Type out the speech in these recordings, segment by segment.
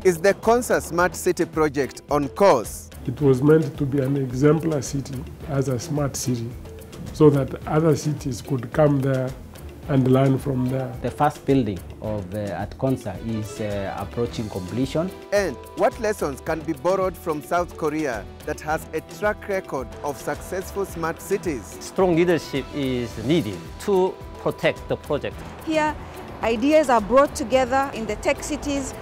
Is the Konza Smart City project on course? It was meant to be an exemplar city as a smart city so that other cities could come there and learn from there. The first building at Konza is approaching completion. And what lessons can be borrowed from South Korea that has a track record of successful smart cities? Strong leadership is needed to protect the project. Here, ideas are brought together in the tech cities.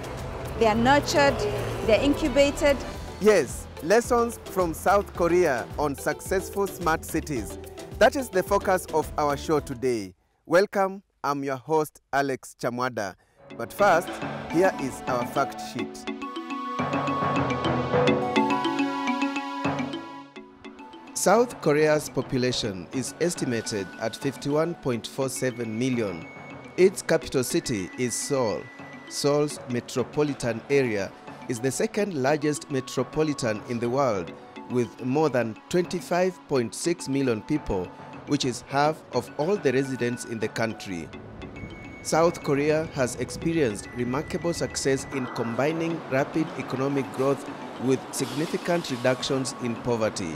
They are nurtured, they are incubated. Yes, lessons from South Korea on successful smart cities. That is the focus of our show today. Welcome, I'm your host Alex Chamwada. But first, here is our fact sheet. South Korea's population is estimated at 51.47 million. Its capital city is Seoul. Seoul's metropolitan area is the second largest metropolitan in the world, with more than 25.6 million people, which is half of all the residents in the country. South Korea has experienced remarkable success in combining rapid economic growth with significant reductions in poverty.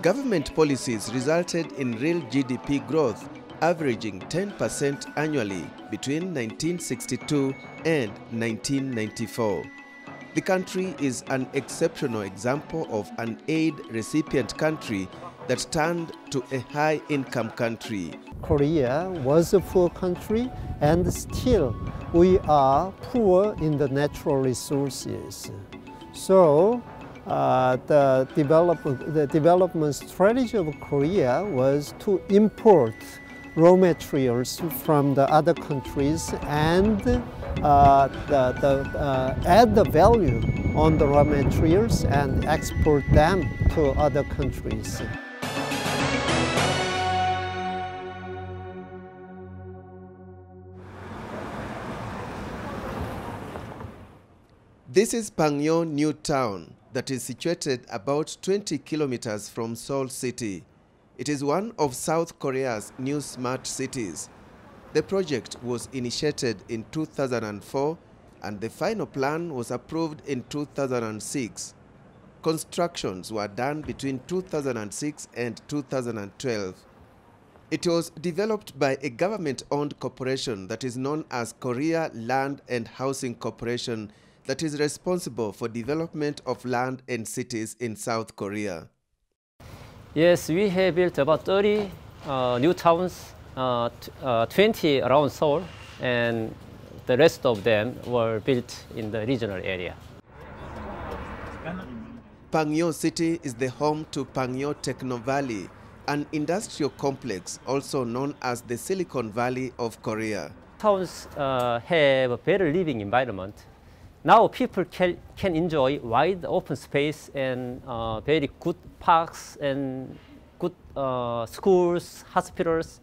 Government policies resulted in real GDP growth averaging 10% annually between 1962 and 1994. The country is an exceptional example of an aid recipient country that turned to a high-income country. Korea was a poor country, and still we are poor in the natural resources. So the development strategy of Korea was to import raw materials from the other countries and add the value on the raw materials and export them to other countries. This is Pangyo New Town that is situated about 20 kilometers from Seoul City. It is one of South Korea's new smart cities. The project was initiated in 2004 and the final plan was approved in 2006. Constructions were done between 2006 and 2012. It was developed by a government-owned corporation that is known as Korea Land and Housing Corporation that is responsible for development of land and cities in South Korea. Yes, we have built about 30 new towns, 20 around Seoul, and the rest of them were built in the regional area. Pangyo City is the home to Pangyo Techno Valley, an industrial complex also known as the Silicon Valley of Korea. Towns have a better living environment. Now people can enjoy wide open space and very good parks and good schools, hospitals.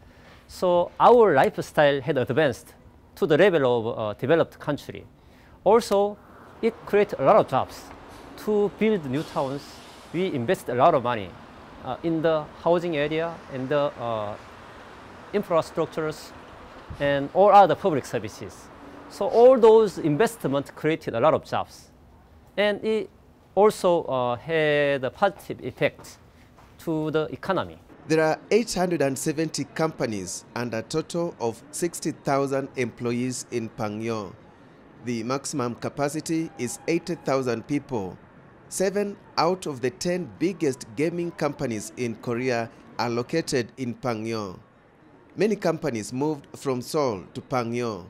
So our lifestyle had advanced to the level of a developed country. Also, it creates a lot of jobs. To build new towns, we invest a lot of money in the housing area and the infrastructures and all other public services. So all those investments created a lot of jobs. And it also had a positive effect to the economy. There are 870 companies and a total of 60,000 employees in Pangyo. The maximum capacity is 80,000 people. 7 out of the 10 biggest gaming companies in Korea are located in Pangyo. Many companies moved from Seoul to Pangyo.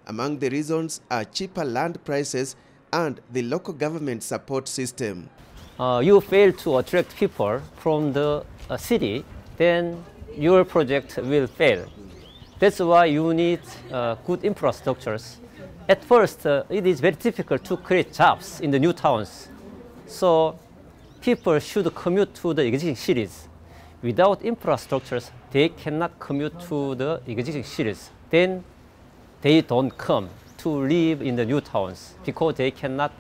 Among the reasons are cheaper land prices and the local government support system. You fail to attract people from the city, then your project will fail. That's why you need good infrastructures. At first, it is very difficult to create jobs in the new towns. So people should commute to the existing cities. Without infrastructures, they cannot commute to the existing cities. Then they don't come to live in the new towns because they cannot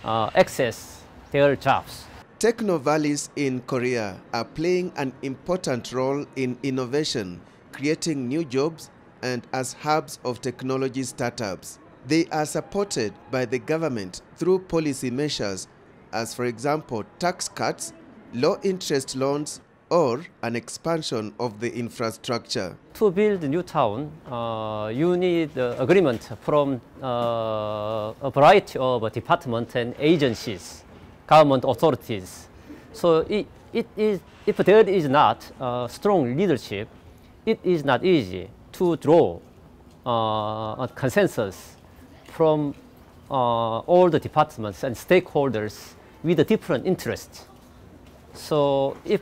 access their jobs. Techno valleys in Korea are playing an important role in innovation, creating new jobs, and as hubs of technology startups. They are supported by the government through policy measures as, for example, tax cuts, low-interest loans, or an expansion of the infrastructure. To build a new town, you need agreement from a variety of departments and agencies, government authorities. So if there is not strong leadership, it is not easy to draw a consensus from all the departments and stakeholders with a different interests. So if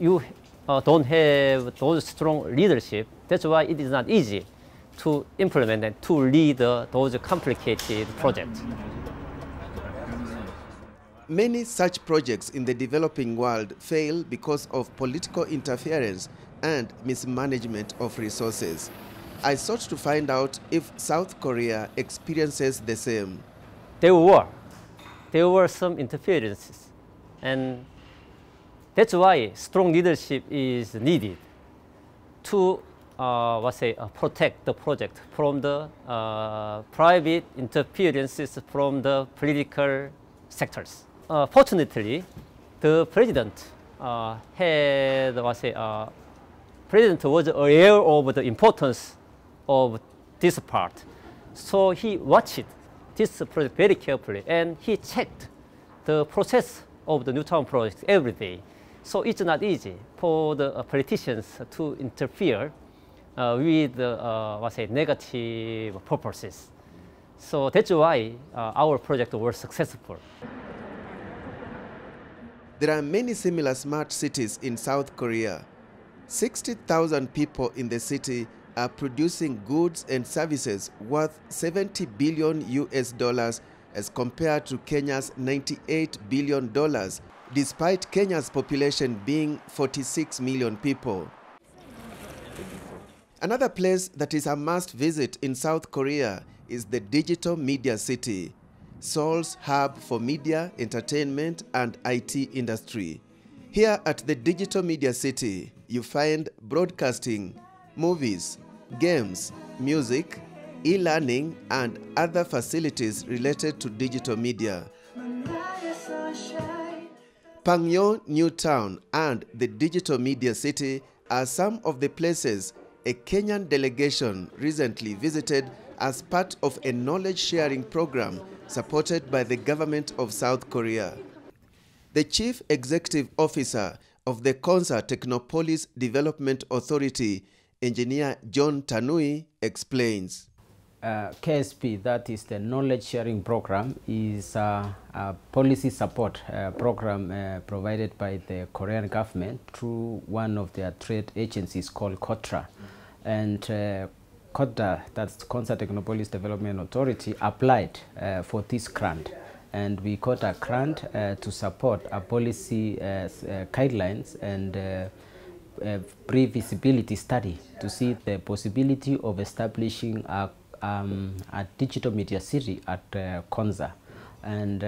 you don't have those strong leadership, that's why it is not easy to implement and to lead those complicated projects. Many such projects in the developing world fail because of political interference and mismanagement of resources. I sought to find out if South Korea experiences the same. There were some interferences, and that's why strong leadership is needed to protect the project from the private interferences from the political sectors. Fortunately, the president president was aware of the importance of this part, so he watched this project very carefully and he checked the process of the new town project every day. So it's not easy for the politicians to interfere with negative purposes. So that's why our project was successful. There are many similar smart cities in South Korea. 60,000 people in the city are producing goods and services worth $70 billion as compared to Kenya's $98 billion, despite Kenya's population being 46 million people. Another place that is a must visit in South Korea is the digital media city, Seoul's hub for media, entertainment, and IT industry. Here at the digital media city, you find broadcasting, movies, games, music, e-learning, and other facilities related to digital media. Pangyo New Town and the digital media city are some of the places a Kenyan delegation recently visited as part of a knowledge-sharing program supported by the government of South Korea. The Chief Executive Officer of the Konza Technopolis Development Authority, Engineer John Tanui, explains. KSP, that is the knowledge sharing program, is a policy support program provided by the Korean government through one of their trade agencies called KOTRA. And KOTRA, that's Konza Technopolis Development Authority, applied for this grant. And we got a grant to support a policy guidelines and pre-feasibility study to see the possibility of establishing a digital media city at Konza. And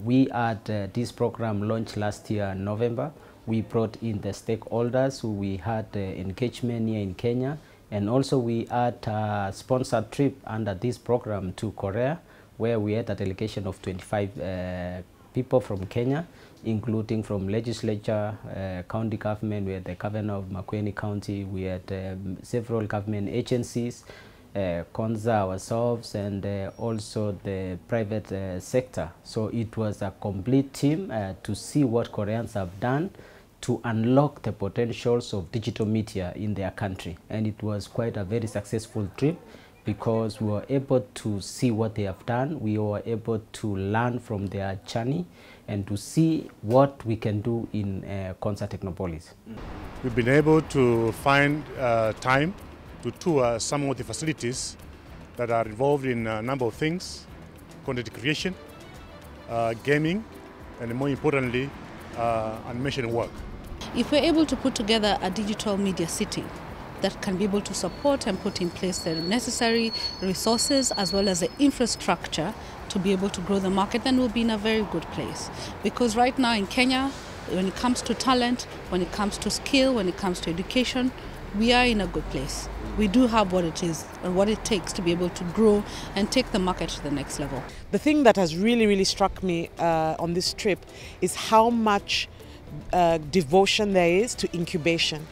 we had this program launched last year in November. We brought in the stakeholders who we had engagement here in Kenya, and also we had a sponsored trip under this program to Korea, where we had a delegation of 25 people from Kenya, including from legislature, county government. We had the governor of Makueni County, we had several government agencies, Konza ourselves, and also the private sector. So it was a complete team to see what Koreans have done to unlock the potentials of digital media in their country. And it was quite a very successful trip because we were able to see what they have done. We were able to learn from their journey and to see what we can do in Konza Technopolis. We've been able to find time to tour some of the facilities that are involved in a number of things: content creation, gaming, and more importantly, animation work. If we're able to put together a digital media city that can be able to support and put in place the necessary resources as well as the infrastructure to be able to grow the market, then we'll be in a very good place. Because right now in Kenya, when it comes to talent, when it comes to skill, when it comes to education, we are in a good place. We do have what it is and what it takes to be able to grow and take the market to the next level. The thing that has really struck me on this trip is how much devotion there is to incubation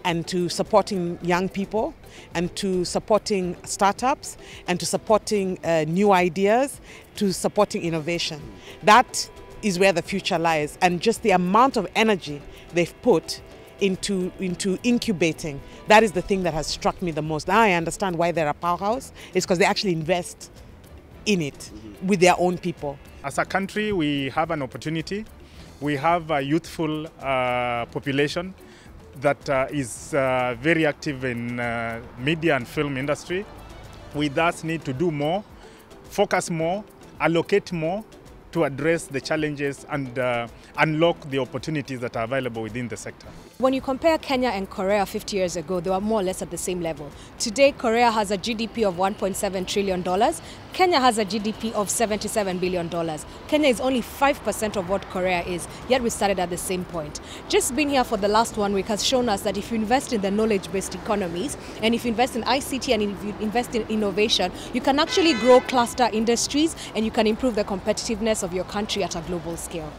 and to supporting young people and to supporting startups and to supporting new ideas, to supporting innovation. That is where the future lies, and just the amount of energy they've put into incubating, that is the thing that has struck me the most. Now I understand why they're a powerhouse. It's because they actually invest in it with their own people. As a country, we have an opportunity. We have a youthful population that is very active in media and film industry. We thus need to do more, focus more, allocate more to address the challenges and unlock the opportunities that are available within the sector. When you compare Kenya and Korea 50 years ago, they were more or less at the same level. Today, Korea has a GDP of $1.7 trillion. Kenya has a GDP of $77 billion. Kenya is only 5% of what Korea is, yet we started at the same point. Just being here for the last 1 week has shown us that if you invest in the knowledge-based economies, and if you invest in ICT and if you invest in innovation, you can actually grow cluster industries and you can improve the competitiveness of your country at a global scale.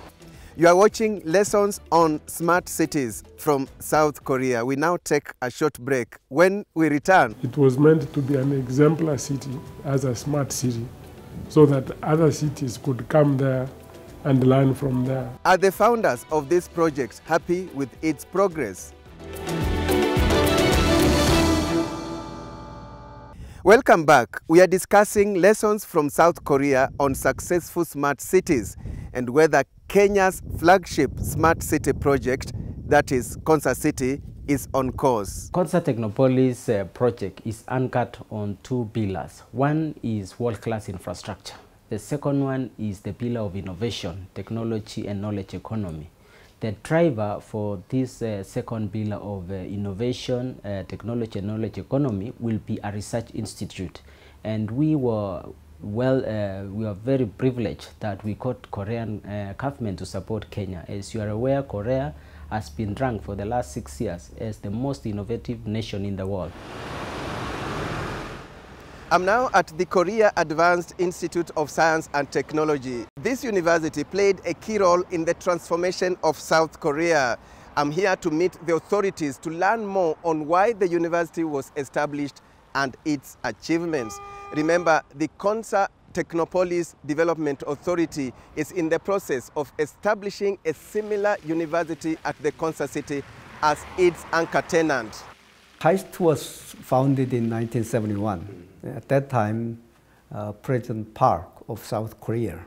You are watching Lessons on Smart Cities from South Korea. We now take a short break. When we return, It was meant to be an exemplar city as a smart city so that other cities could come there and learn from there. are the founders of this project happy with its progress? Welcome back. We are discussing lessons from South Korea on successful smart cities and whether Kenya's flagship smart city project, that is Konza City, is on course. Konza Technopolis project is anchored on two pillars. One is world-class infrastructure. The second one is the pillar of innovation, technology and knowledge economy. The driver for this second pillar of innovation, technology and knowledge economy will be a research institute. And we were very privileged that we got Korean government to support Kenya. As you are aware, Korea has been ranked for the last 6 years as the most innovative nation in the world. I'm now at the Korea Advanced Institute of Science and Technology. This university played a key role in the transformation of South Korea. I'm here to meet the authorities to learn more on why the university was established and its achievements. Remember, the Konza Technopolis Development Authority is in the process of establishing a similar university at the Konza City as its anchor tenant. KAIST was founded in 1971. At that time, President Park of South Korea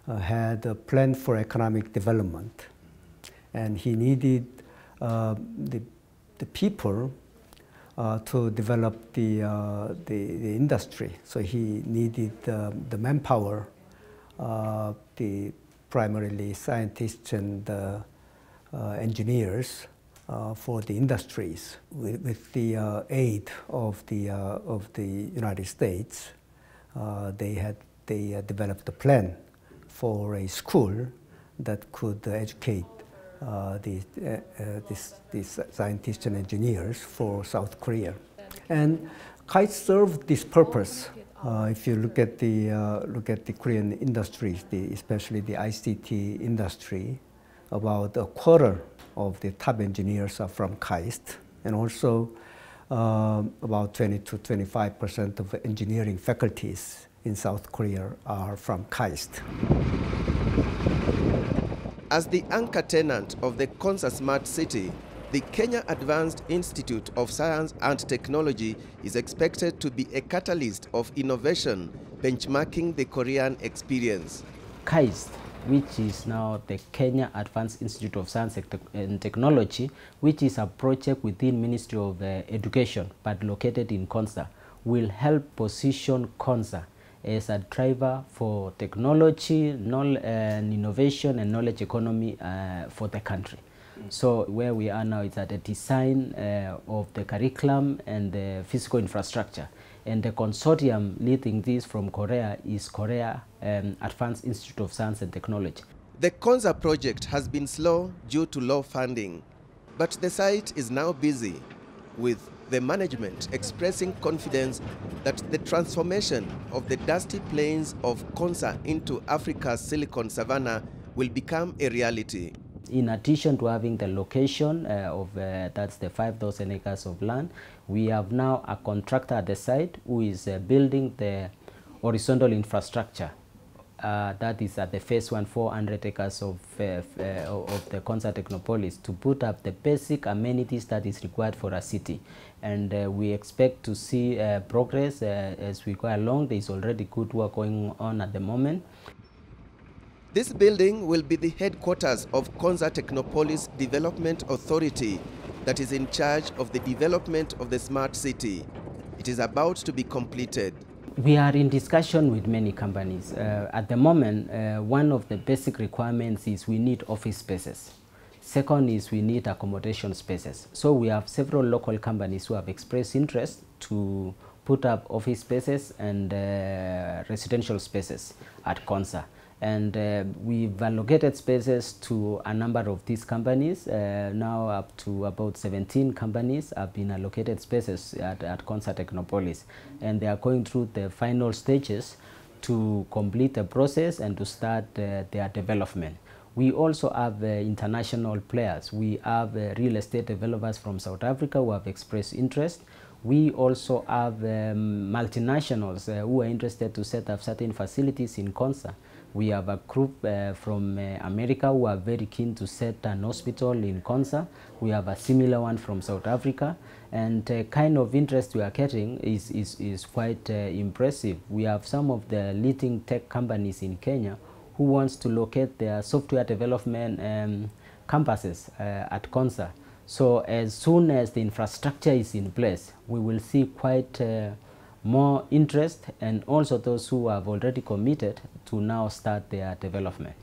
had a plan for economic development, and he needed the people to develop the industry. So he needed the manpower, the primarily scientists and engineers for the industries. With the aid of the United States, they developed a plan for a school that could educate these scientists and engineers for South Korea. And KAIST served this purpose. If you look at the Korean industries, especially the ICT industry, about a quarter of the top engineers are from KAIST, and also about 20 to 25% of engineering faculties in South Korea are from KAIST. As the anchor tenant of the Konza Smart City, the Kenya Advanced Institute of Science and Technology is expected to be a catalyst of innovation, benchmarking the Korean experience. KAIST, which is now the Kenya Advanced Institute of Science and Technology, which is a project within Ministry of Education but located in Konza, will help position Konza as a driver for technology, and innovation and knowledge economy for the country. So where we are now is at the design of the curriculum and the physical infrastructure. And the consortium leading this from Korea is Korea Advanced Institute of Science and Technology. The Konza project has been slow due to low funding, but the site is now busy. with the management expressing confidence that the transformation of the dusty plains of Konza into Africa's silicon savanna will become a reality. In addition to having the location that's the 5,000 acres of land, we have now a contractor at the site who is building the horizontal infrastructure. That is at the phase 1, 400 acres of the Konza Technopolis to put up the basic amenities that is required for a city. And we expect to see progress as we go along. There is already good work going on at the moment. This building will be the headquarters of Konza Technopolis Development Authority that is in charge of the development of the smart city. It is about to be completed. We are in discussion with many companies. At the moment, one of the basic requirements is we need office spaces. Second is we need accommodation spaces. So we have several local companies who have expressed interest to put up office spaces and residential spaces at Konza. And we've allocated spaces to a number of these companies. Now up to about 17 companies have been allocated spaces at Konza Technopolis. And they are going through the final stages to complete the process and to start their development. We also have international players. We have real estate developers from South Africa who have expressed interest. We also have multinationals who are interested to set up certain facilities in Konza. We have a group from America who are very keen to set an hospital in Konza. We have a similar one from South Africa. And the kind of interest we are getting is quite impressive. We have some of the leading tech companies in Kenya who wants to locate their software development campuses at Konza. So as soon as the infrastructure is in place, we will see quite more interest, and also those who have already committed to now start their development.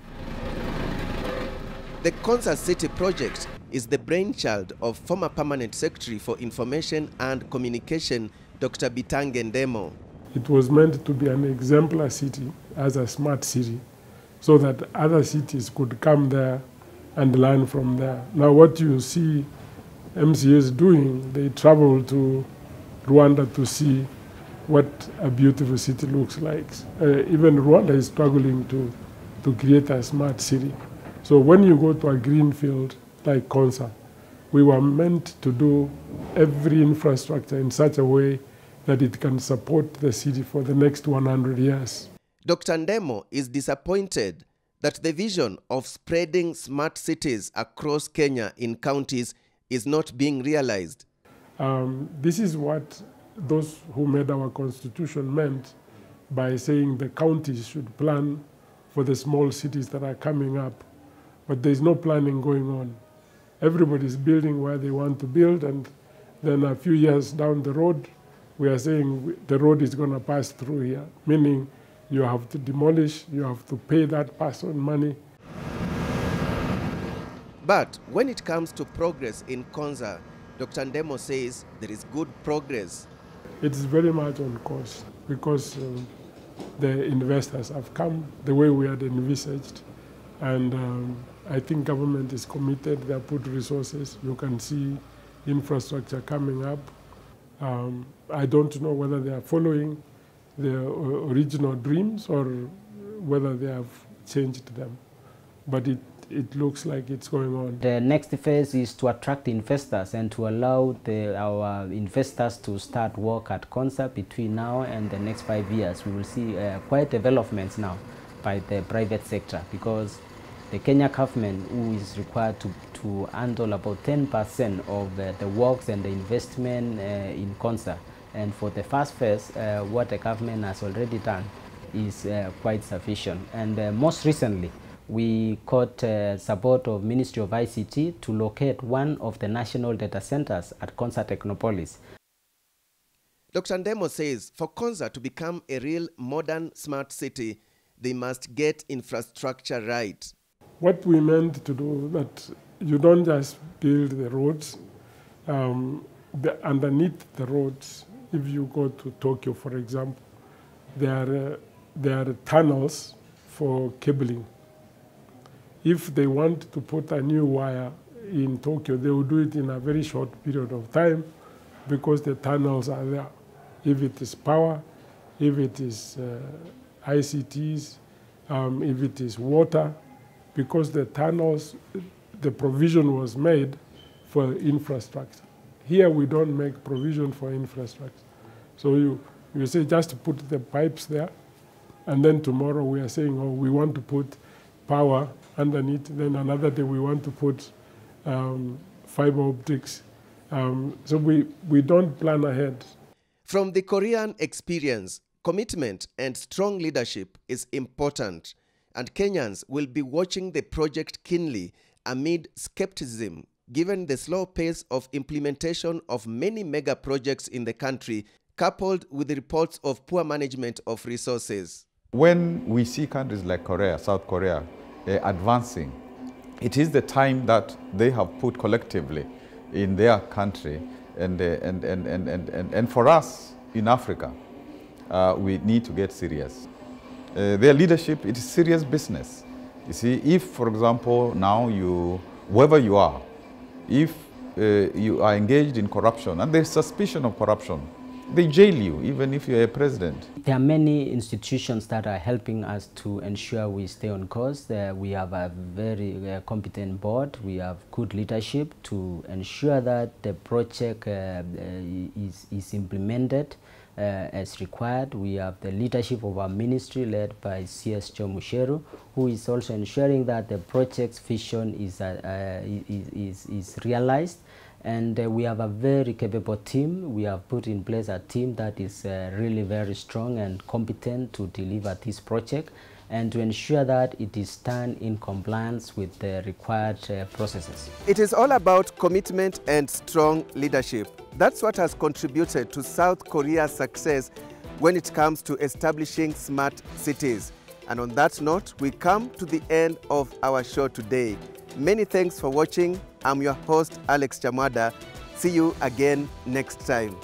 The Konza City project is the brainchild of former Permanent Secretary for Information and Communication, Dr. Bitange Ndemo. It was meant to be an exemplar city as a smart city, so that other cities could come there and learn from there. Now what you see MCAs doing, they travel to Rwanda to see what a beautiful city looks like. Even Rwanda is struggling to create a smart city. So when you go to a green field like Konza, we were meant to do every infrastructure in such a way that it can support the city for the next 100 years. Dr. Ndemo is disappointed that the vision of spreading smart cities across Kenya in counties is not being realized. This is what those who made our constitution meant by saying the counties should plan for the small cities that are coming up. But there's no planning going on. Everybody's building where they want to build, and then a few years down the road, we are saying the road is going to pass through here, meaning you have to demolish, you have to pay that person money. But when it comes to progress in Konza, Dr. Ndemo says there is good progress. It is very much on course because the investors have come the way we had envisaged, and I think government is committed. They have put resources. You can see infrastructure coming up. I don't know whether they are following the original dreams or whether they have changed them, but it looks like it's going on. The next phase is to attract investors and to allow our investors to start work at Konza between now and the next 5 years. We will see quite developments now by the private sector, because the Kenya government, who is required to handle about 10% of the works and the investment in Konza. And for the first phase, what the government has already done is quite sufficient. And most recently, we got support of Ministry of ICT to locate one of the national data centers at Konza Technopolis. Dr. Ndemo says for Konza to become a real modern smart city, they must get infrastructure right. What we meant to do, that you don't just build the roads, underneath the roads, if you go to Tokyo, for example, there are tunnels for cabling. If they want to put a new wire in Tokyo, they will do it in a very short period of time, because the tunnels are there. If it is power, if it is ICTs, if it is water, because the tunnels, the provision was made for infrastructure. Here we don't make provision for infrastructure. So you say just put the pipes there, and then tomorrow we are saying, oh, we want to put power underneath, then another day we want to put fiber optics. So we don't plan ahead. From the Korean experience, commitment and strong leadership is important, and Kenyans will be watching the project keenly amid skepticism, given the slow pace of implementation of many mega projects in the country, coupled with the reports of poor management of resources. When we see countries like Korea, South Korea, advancing, it is the time that they have put collectively in their country, and for us in Africa, we need to get serious. Their leadership, it is serious business. You see, if, for example, now wherever you are, if you are engaged in corruption and there's suspicion of corruption, they jail you, even if you're a president. There are many institutions that are helping us to ensure we stay on course. We have a very competent board. We have good leadership to ensure that the project is implemented as required. We have the leadership of our ministry led by CS Chomusheru, who is also ensuring that the project's vision is realized. And we have a very capable team. We have put in place a team that is really very strong and competent to deliver this project and to ensure that it is done in compliance with the required processes. It is all about commitment and strong leadership. That's what has contributed to South Korea's success when it comes to establishing smart cities. And on that note, we come to the end of our show today. Many thanks for watching. I'm your host, Alex Chamwada. See you again next time.